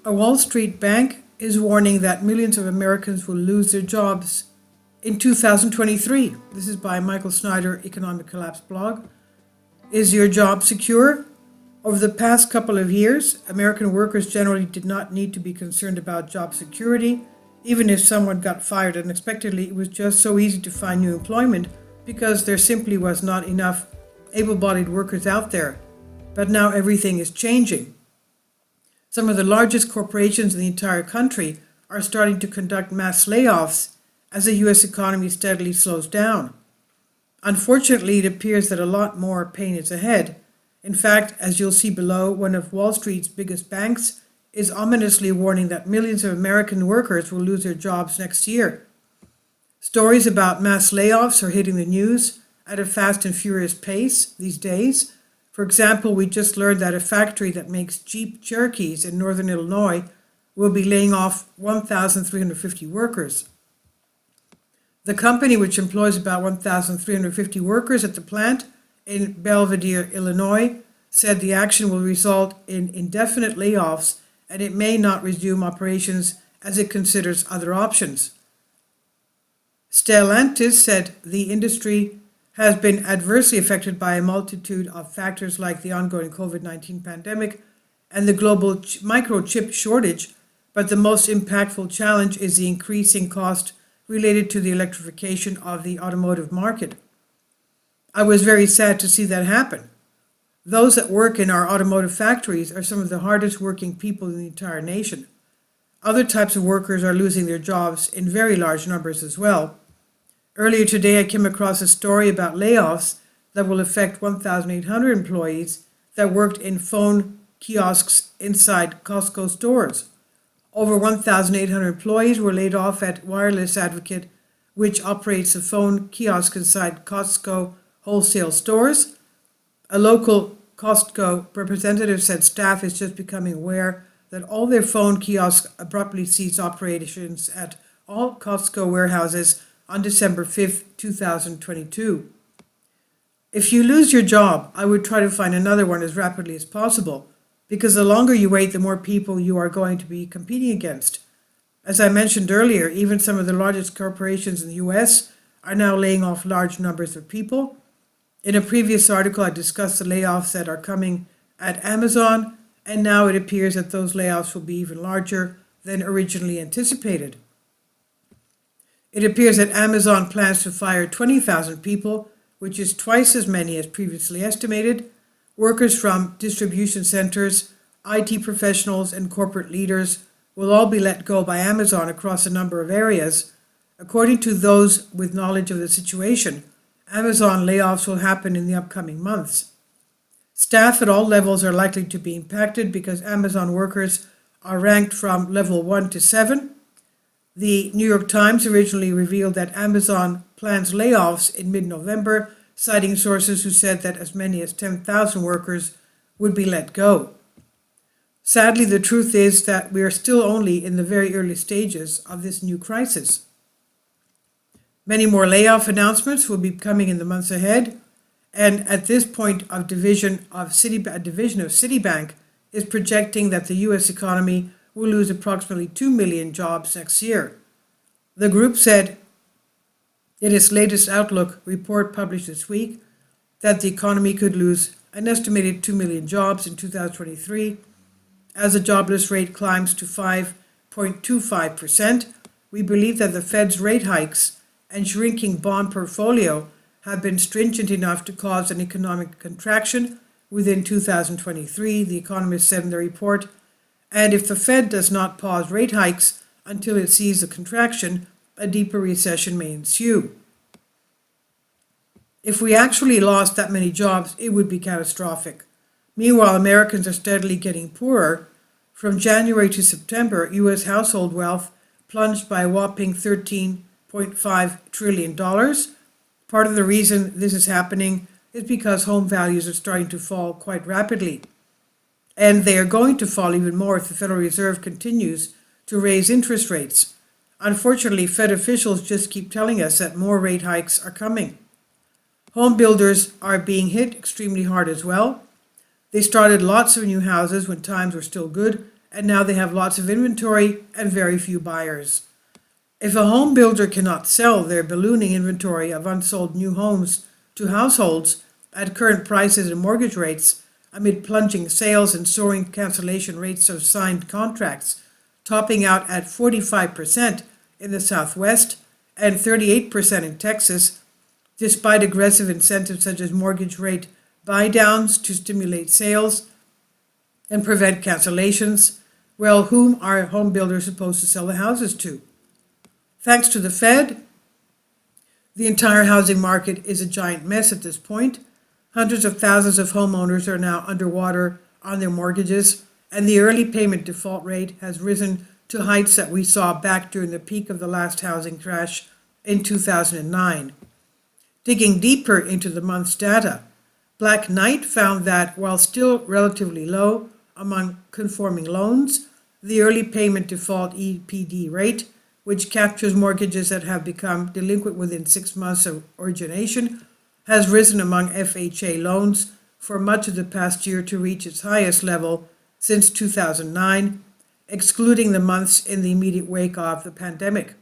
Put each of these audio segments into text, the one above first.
A Wall Street bank is warning that millions of Americans will lose their jobs in 2023. This is by Michael Snyder, Economic Collapse blog. Is your job secure? Over the past couple of years, American workers generally did not need to be concerned about job security. Even if someone got fired unexpectedly, it was just so easy to find new employment because there simply was not enough able-bodied workers out there. But now everything is changing. Some of the largest corporations in the entire country are starting to conduct mass layoffs as the U.S. economy steadily slows down. Unfortunately, it appears that a lot more pain is ahead. In fact, as you'll see below, one of Wall Street's biggest banks is ominously warning that millions of American workers will lose their jobs next year. Stories about mass layoffs are hitting the news at a fast and furious pace these days. For example, we just learned that a factory that makes Jeep Cherokees in northern Illinois will be laying off 1,350 workers. The company, which employs about 1,350 workers at the plant in Belvidere, Illinois, said the action will result in indefinite layoffs and it may not resume operations as it considers other options. Stellantis said the industry has been adversely affected by a multitude of factors like the ongoing COVID-19 pandemic and the global microchip shortage, but the most impactful challenge is the increasing cost related to the electrification of the automotive market. I was very sad to see that happen. Those that work in our automotive factories are some of the hardest working people in the entire nation. Other types of workers are losing their jobs in very large numbers as well. Earlier today, I came across a story about layoffs that will affect 1,800 employees that worked in phone kiosks inside Costco stores. Over 1,800 employees were laid off at Wireless Advocate, which operates a phone kiosk inside Costco wholesale stores. A local Costco representative said staff is just becoming aware that all their phone kiosks abruptly ceased operations at all Costco warehouses on December 5th, 2022. If you lose your job, I would try to find another one as rapidly as possible, because the longer you wait, the more people you are going to be competing against. As I mentioned earlier, even some of the largest corporations in the US are now laying off large numbers of people. In a previous article, I discussed the layoffs that are coming at Amazon, and now it appears that those layoffs will be even larger than originally anticipated. It appears that Amazon plans to fire 20,000 people, which is twice as many as previously estimated. Workers from distribution centers, IT professionals, and corporate leaders will all be let go by Amazon across a number of areas. According to those with knowledge of the situation, Amazon layoffs will happen in the upcoming months. Staff at all levels are likely to be impacted because Amazon workers are ranked from level 1 to 7. The New York Times originally revealed that Amazon plans layoffs in mid-November, citing sources who said that as many as 10,000 workers would be let go. Sadly, the truth is that we are still only in the very early stages of this new crisis. Many more layoff announcements will be coming in the months ahead, and at this point, a division of Citibank is projecting that the U.S. economy will lose approximately 2 million jobs next year. The group said in its latest outlook report published this week that the economy could lose an estimated 2 million jobs in 2023 as the jobless rate climbs to 5.25%. We believe that the Fed's rate hikes and shrinking bond portfolio have been stringent enough to cause an economic contraction within 2023, the economists said in their report. And if the Fed does not pause rate hikes until it sees a contraction, a deeper recession may ensue. If we actually lost that many jobs, it would be catastrophic. Meanwhile, Americans are steadily getting poorer. From January to September, U.S. household wealth plunged by a whopping $13.5 trillion. Part of the reason this is happening is because home values are starting to fall quite rapidly. And they are going to fall even more if the Federal Reserve continues to raise interest rates. Unfortunately, Fed officials just keep telling us that more rate hikes are coming. Home builders are being hit extremely hard as well. They started lots of new houses when times were still good, and now they have lots of inventory and very few buyers. If a home builder cannot sell their ballooning inventory of unsold new homes to households at current prices and mortgage rates, amid plunging sales and soaring cancellation rates of signed contracts, topping out at 45% in the Southwest and 38% in Texas, despite aggressive incentives such as mortgage rate buy-downs to stimulate sales and prevent cancellations, well, whom are home builders supposed to sell the houses to? Thanks to the Fed, the entire housing market is a giant mess at this point. Hundreds of thousands of homeowners are now underwater on their mortgages, and the early payment default rate has risen to heights that we saw back during the peak of the last housing crash in 2009. Digging deeper into the month's data, Black Knight found that while still relatively low among conforming loans, the early payment default EPD rate, which captures mortgages that have become delinquent within 6 months of origination, has risen among FHA loans for much of the past year to reach its highest level since 2009, excluding the months in the immediate wake of the pandemic.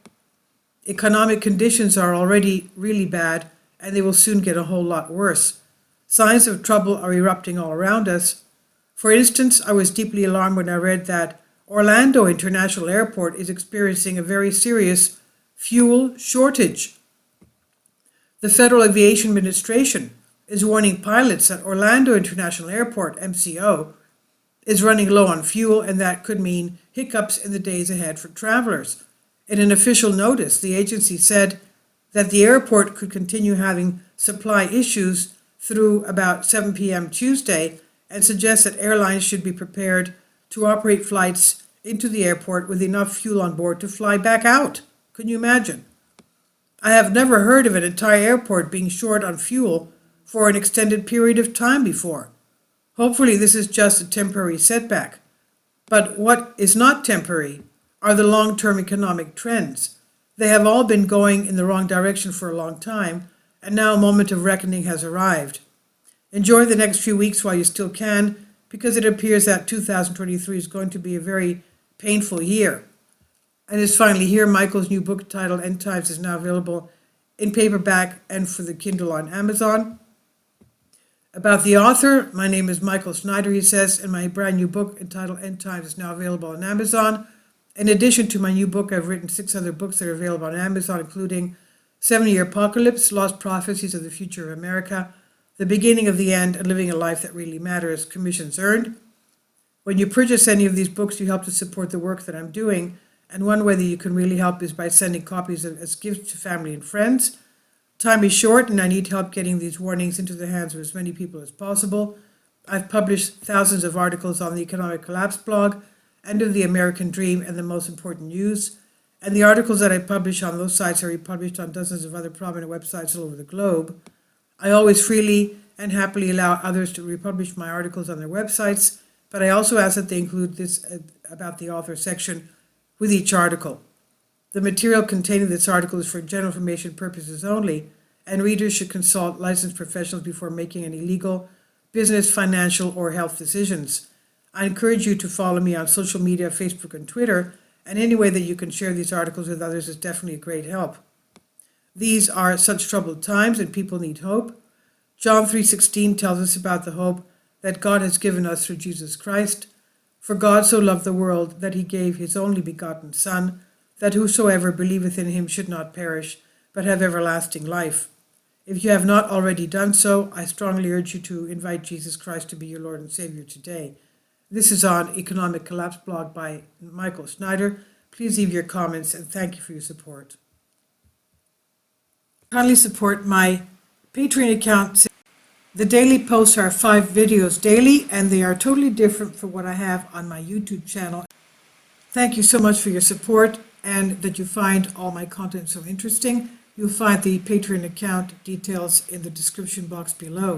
Economic conditions are already really bad, and they will soon get a whole lot worse. Signs of trouble are erupting all around us. For instance, I was deeply alarmed when I read that Orlando International Airport is experiencing a very serious fuel shortage. The Federal Aviation Administration is warning pilots that Orlando International Airport, MCO, is running low on fuel, and that could mean hiccups in the days ahead for travelers. In an official notice, the agency said that the airport could continue having supply issues through about 7 p.m. Tuesday, and suggests that airlines should be prepared to operate flights into the airport with enough fuel on board to fly back out. Can you imagine? I have never heard of an entire airport being short on fuel for an extended period of time before. Hopefully this is just a temporary setback. But what is not temporary are the long-term economic trends. They have all been going in the wrong direction for a long time, and now a moment of reckoning has arrived. Enjoy the next few weeks while you still can, because it appears that 2023 is going to be a very painful year. And it's finally here. Michael's new book titled End Times is now available in paperback and for the Kindle on Amazon. About the author, my name is Michael Snyder, he says, and my brand new book entitled End Times is now available on Amazon. In addition to my new book, I've written 6 other books that are available on Amazon, including 7-Year Apocalypse, Lost Prophecies of the Future of America, The Beginning of the End, and Living a Life That Really Matters, commissions earned. When you purchase any of these books, you help to support the work that I'm doing, and one way that you can really help is by sending copies as gifts to family and friends. Time is short, and I need help getting these warnings into the hands of as many people as possible. I've published thousands of articles on the Economic Collapse blog, End of the American Dream, and The Most Important News. And the articles that I publish on those sites are republished on dozens of other prominent websites all over the globe. I always freely and happily allow others to republish my articles on their websites, but I also ask that they include this about the author section with each article. The material contained in this article is for general information purposes only, and readers should consult licensed professionals before making any legal, business, financial, or health decisions. I encourage you to follow me on social media, Facebook and Twitter, and any way that you can share these articles with others is definitely a great help. These are such troubled times, and people need hope. John 3:16 tells us about the hope that God has given us through Jesus Christ. For God so loved the world that he gave his only begotten Son, that whosoever believeth in him should not perish, but have everlasting life. If you have not already done so, I strongly urge you to invite Jesus Christ to be your Lord and Savior today. This is on Economic Collapse blog by Michael Snyder. Please leave your comments, and thank you for your support. Kindly support my Patreon account. The daily posts are 5 videos daily, and they are totally different from what I have on my YouTube channel. Thank you so much for your support, and that you find all my content so interesting. You'll find the Patreon account details in the description box below.